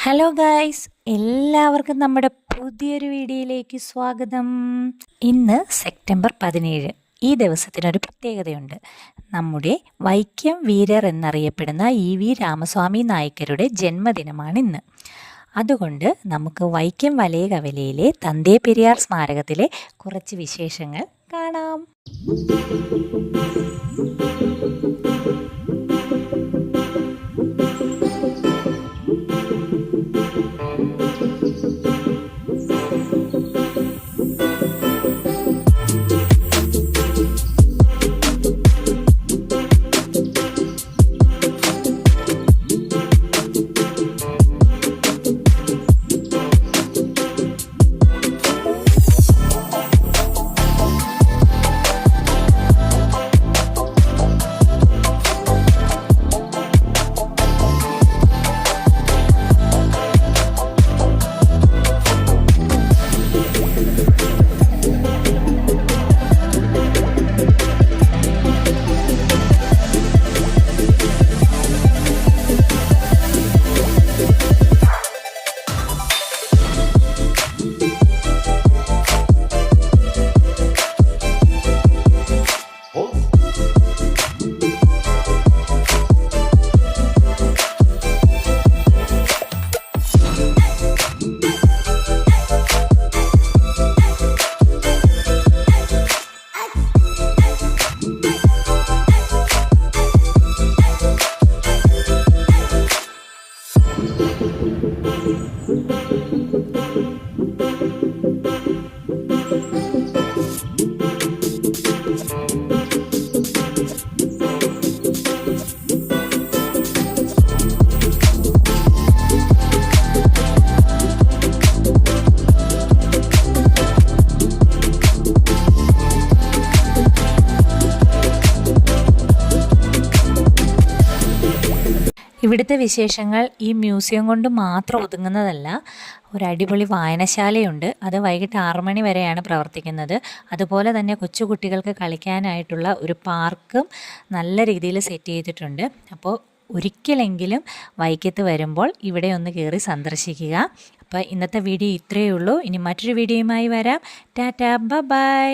Hello guys, എല്ലാവർക്കും നമ്മുടെ പുതിയൊരു വീഡിയോയിലേക്ക് സ്വാഗതം. ഇന്ന് സെപ്റ്റംബർ 17. ഈ ദിവസത്തിനൊരു പ്രത്യേകതയുണ്ട്. നമ്മുടെ വൈക്കം വീരർ എന്നറിയപ്പെടുന്ന വി രാമസ്വാമി നായ്ക്കരുടെ ജന്മദിനമാണിന്ന്. അതുകൊണ്ട് നമുക്ക് വൈക്കം വലയ കവലയിലെ തന്തേ പെരിയാർ സ്മാരകത്തിലെ കുറച്ച് വിശേഷങ്ങൾ കാണാം. ഇവിടുത്തെ വിശേഷങ്ങൾ ഈ മ്യൂസിയം കൊണ്ട് മാത്രം ഒതുങ്ങുന്നതല്ല. ഒരു അടിപൊളി വായനശാലയുണ്ട്. അത് വൈകിട്ട് 6 മണി വരെയാണ് പ്രവർത്തിക്കുന്നത്. അതുപോലെ തന്നെ കൊച്ചുകുട്ടികൾക്ക് കളിക്കാനായിട്ടുള്ള ഒരു പാർക്കും നല്ല രീതിയിൽ സെറ്റ് ചെയ്തിട്ടുണ്ട്. അപ്പോൾ ഒരിക്കലെങ്കിലും വൈക്കത്ത് വരുമ്പോൾ ഇവിടെ ഒന്ന് കയറി സന്ദർശിക്കുക. അപ്പോൾ ഇന്നത്തെ വീഡിയോ ഇത്രയേ ഉള്ളൂ. ഇനി മറ്റൊരു വീഡിയോയുമായി വരാം. ടാറ്റാ, ബൈ.